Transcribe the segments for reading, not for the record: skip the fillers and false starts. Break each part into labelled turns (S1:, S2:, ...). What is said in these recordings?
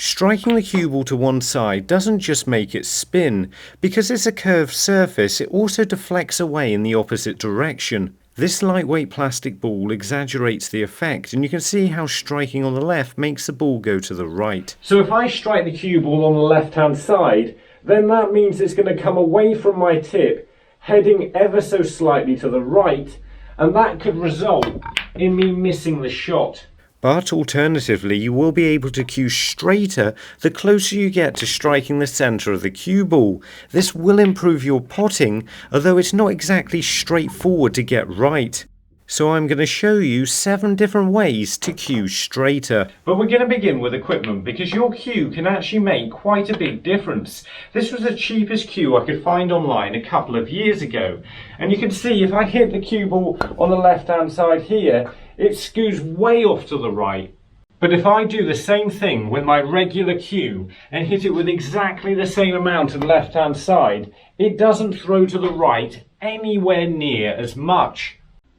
S1: Striking the cue ball to one side doesn't just make it spin. Because it's a curved surface, it also deflects away in the opposite direction. This lightweight plastic ball exaggerates the effect, and you can see how striking on the left makes the ball go to the right. So if I strike the cue ball on the left hand side, then that means it's going to come away from my tip, heading ever so slightly to the right, and that could result in me missing the shot. But alternatively, you will be able to cue straighter the closer you get to striking the centre of the cue ball. This will improve your potting, although it's not exactly straightforward to get right. So I'm going to show you 7 different ways to cue straighter. But we're going to begin with equipment, because your cue can actually make quite a big difference. This was the cheapest cue I could find online a couple of years ago. And you can see if I hit the cue ball on the left hand side here, it skews way off to the right. But if I do the same thing with my regular cue and hit it with exactly the same amount of left hand side, it doesn't throw to the right anywhere near as much.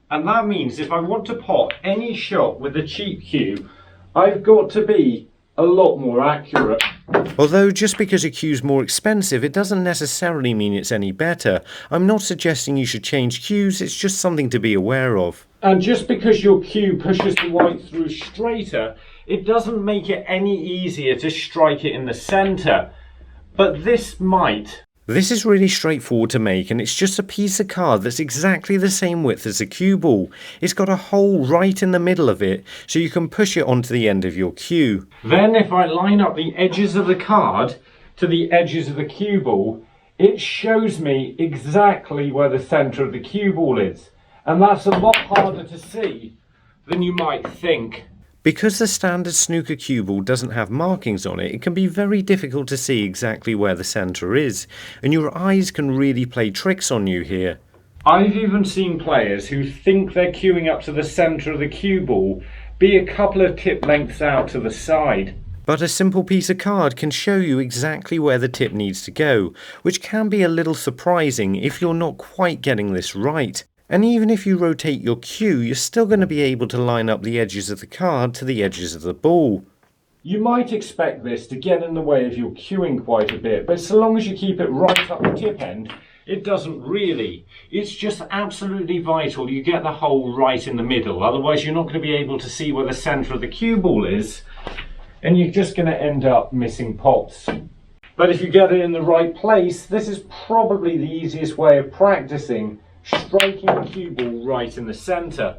S1: And that means if I want to pot any shot with the cheap cue, I've got to be a lot more accurate. Although just because a cue's more expensive, it doesn't necessarily mean it's any better. I'm not suggesting you should change cues, it's just something to be aware of. And just because your cue pushes the white through straighter, it doesn't make it any easier to strike it in the centre. But this might. This is really straightforward to make, and it's just a piece of card that's exactly the same width as a cue ball. It's got a hole right in the middle of it, so you can push it onto the end of your cue. Then if I line up the edges of the card to the edges of the cue ball, it shows me exactly where the centre of the cue ball is. And that's a lot harder to see than you might think. Because the standard snooker cue ball doesn't have markings on it, it can be very difficult to see exactly where the centre is, and your eyes can really play tricks on you here. I've even seen players who think they're cueing up to the centre of the cue ball be a couple of tip lengths out to the side. But a simple piece of card can show you exactly where the tip needs to go, which can be a little surprising if you're not quite getting this right. And even if you rotate your cue, you're still going to be able to line up the edges of the card to the edges of the ball. You might expect this to get in the way of your cueing quite a bit, but so long as you keep it right up the tip end, it doesn't really. It's just absolutely vital you get the hole right in the middle, otherwise you're not going to be able to see where the centre of the cue ball is, and you're just going to end up missing pots. But if you get it in the right place, this is probably the easiest way of practicing striking the cue ball right in the centre.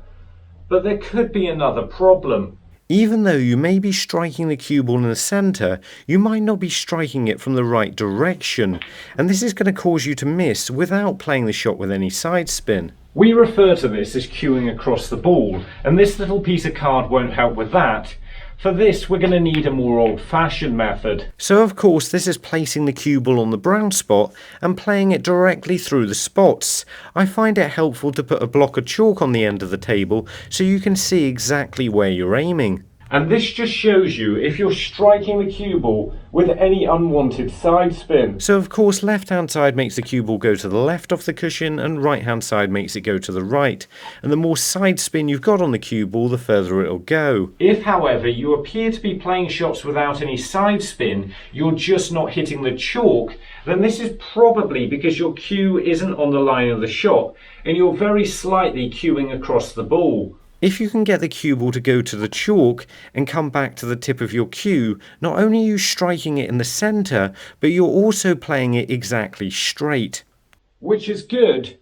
S1: But there could be another problem. Even though you may be striking the cue ball in the centre, you might not be striking it from the right direction, and this is going to cause you to miss without playing the shot with any side spin. We refer to this as cueing across the ball, and this little piece of card won't help with that. For this, we're going to need a more old-fashioned method. So of course this is placing the cue ball on the brown spot and playing it directly through the spots. I find it helpful to put a block of chalk on the end of the table so you can see exactly where you're aiming. And this just shows you if you're striking the cue ball with any unwanted side spin. So of course left hand side makes the cue ball go to the left of the cushion and right hand side makes it go to the right. And the more side spin you've got on the cue ball, the further it'll go. If however you appear to be playing shots without any side spin, you're just not hitting the chalk, then this is probably because your cue isn't on the line of the shot and you're very slightly cueing across the ball. If you can get the cue ball to go to the chalk and come back to the tip of your cue, not only are you striking it in the centre, but you're also playing it exactly straight. Which is good,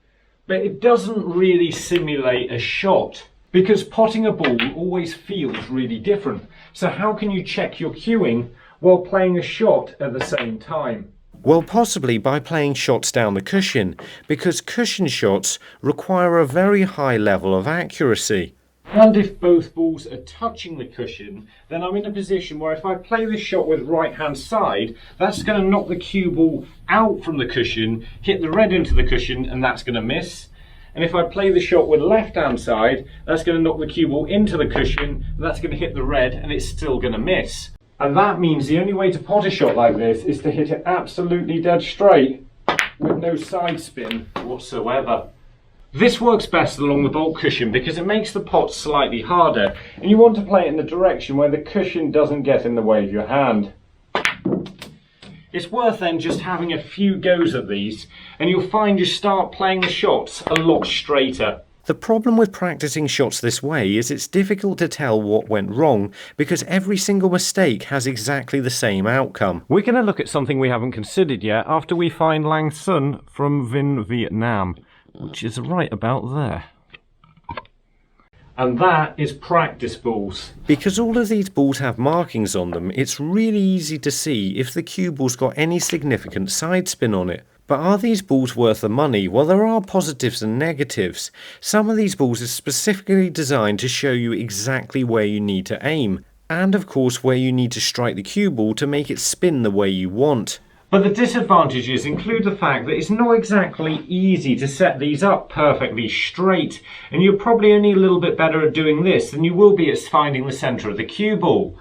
S1: but it doesn't really simulate a shot, because potting a ball always feels really different. So how can you check your cueing while playing a shot at the same time? Well, possibly by playing shots down the cushion, because cushion shots require a very high level of accuracy. And if both balls are touching the cushion, then I'm in a position where if I play this shot with right hand side, that's going to knock the cue ball out from the cushion, hit the red into the cushion, and that's going to miss. And if I play the shot with left hand side, that's going to knock the cue ball into the cushion, and that's going to hit the red, and it's still going to miss. And that means the only way to pot a shot like this is to hit it absolutely dead straight with no side spin whatsoever. This works best along the bolt cushion because it makes the pot slightly harder, and you want to play it in the direction where the cushion doesn't get in the way of your hand. It's worth then just having a few goes at these, and you'll find you start playing the shots a lot straighter. The problem with practicing shots this way is it's difficult to tell what went wrong because every single mistake has exactly the same outcome. We're going to look at something we haven't considered yet after we find Lang Sun from Vinh, Vietnam, which is right about there. And that is practice balls. Because all of these balls have markings on them, it's really easy to see if the cue ball's got any significant side spin on it. But are these balls worth the money? Well, there are positives and negatives. Some of these balls are specifically designed to show you exactly where you need to aim, and of course where you need to strike the cue ball to make it spin the way you want. But the disadvantages include the fact that it's not exactly easy to set these up perfectly straight, and you're probably only a little bit better at doing this than you will be at finding the centre of the cue ball.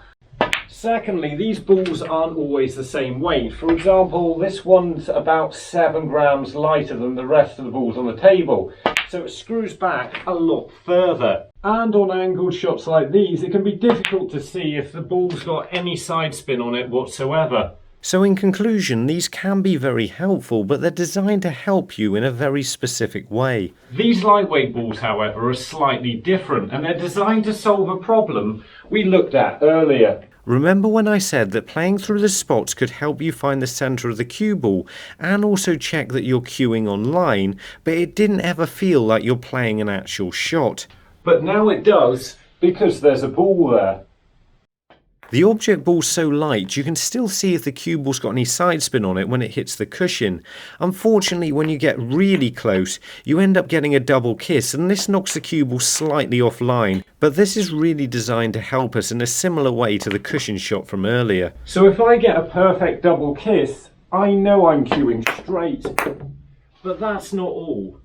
S1: Secondly, these balls aren't always the same weight. For example, this one's about 7 grams lighter than the rest of the balls on the table, so it screws back a lot further. And on angled shots like these, it can be difficult to see if the ball's got any side spin on it whatsoever. So in conclusion, these can be very helpful, but they're designed to help you in a very specific way. These lightweight balls, however, are slightly different, and they're designed to solve a problem we looked at earlier. Remember when I said that playing through the spots could help you find the centre of the cue ball and also check that you're cueing online, but it didn't ever feel like you're playing an actual shot. But now it does, because there's a ball there. The object ball's so light you can still see if the cue ball's got any side spin on it when it hits the cushion. Unfortunately, when you get really close, you end up getting a double kiss, and this knocks the cue ball slightly offline. But this is really designed to help us in a similar way to the cushion shot from earlier. So if I get a perfect double kiss, I know I'm cueing straight. But that's not all.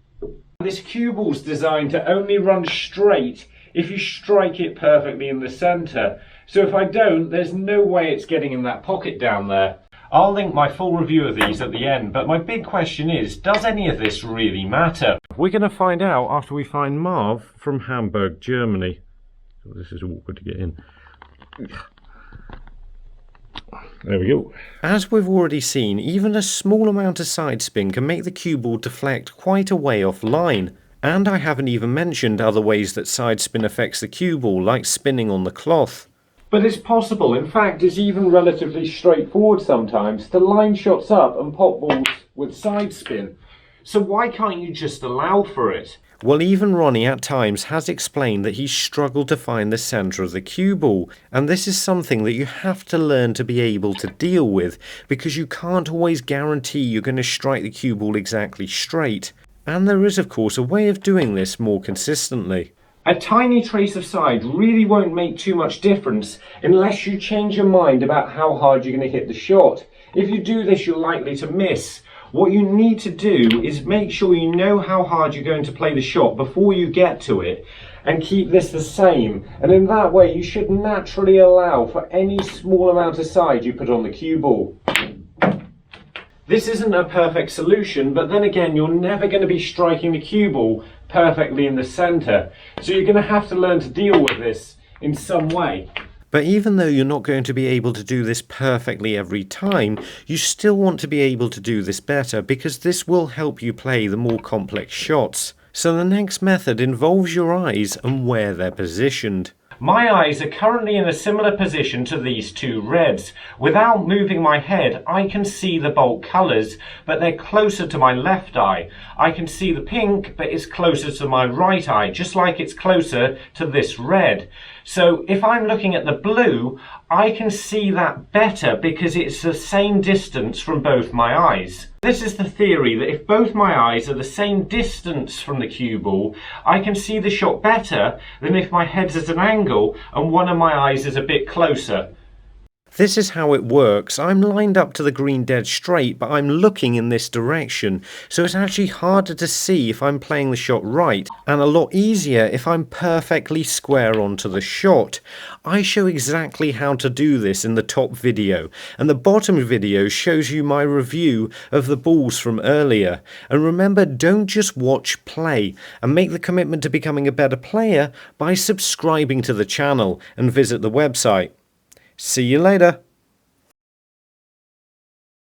S1: This cue ball's designed to only run straight if you strike it perfectly in the centre. So if I don't, there's no way it's getting in that pocket down there. I'll link my full review of these at the end, but my big question is, does any of this really matter? We're going to find out after we find Marv from Hamburg, Germany. Oh, this is awkward to get in. There we go. As we've already seen, even a small amount of side spin can make the cue ball deflect quite a way offline. And I haven't even mentioned other ways that side spin affects the cue ball, like spinning on the cloth. But it's possible, in fact it's even relatively straightforward sometimes, to line shots up and pop balls with side spin. So why can't you just allow for it? Well, even Ronnie at times has explained that he's struggled to find the centre of the cue ball, and this is something that you have to learn to be able to deal with, because you can't always guarantee you're going to strike the cue ball exactly straight. And there is of course a way of doing this more consistently. A tiny trace of side really won't make too much difference unless you change your mind about how hard you're going to hit the shot. If you do this, you're likely to miss. What you need to do is make sure you know how hard you're going to play the shot before you get to it, and keep this the same. And in that way, you should naturally allow for any small amount of side you put on the cue ball. This isn't a perfect solution, but then again, you're never going to be striking the cue ball perfectly in the centre. So you're going to have to learn to deal with this in some way. But even though you're not going to be able to do this perfectly every time, you still want to be able to do this better, because this will help you play the more complex shots. So the next method involves your eyes and where they're positioned. My eyes are currently in a similar position to these two reds. Without moving my head, I can see the bolt colours, but they're closer to my left eye. I can see the pink, but it's closer to my right eye, just like it's closer to this red. So if I'm looking at the blue, I can see that better because it's the same distance from both my eyes. This is the theory that if both my eyes are the same distance from the cue ball, I can see the shot better than if my head's at an angle and one of my eyes is a bit closer. This is how it works. I'm lined up to the green dead straight, but I'm looking in this direction, so it's actually harder to see if I'm playing the shot right, and a lot easier if I'm perfectly square onto the shot. I show exactly how to do this in the top video, and the bottom video shows you my review of the balls from earlier. And remember, don't just watch, play, and make the commitment to becoming a better player by subscribing to the channel and visit the website. See you later.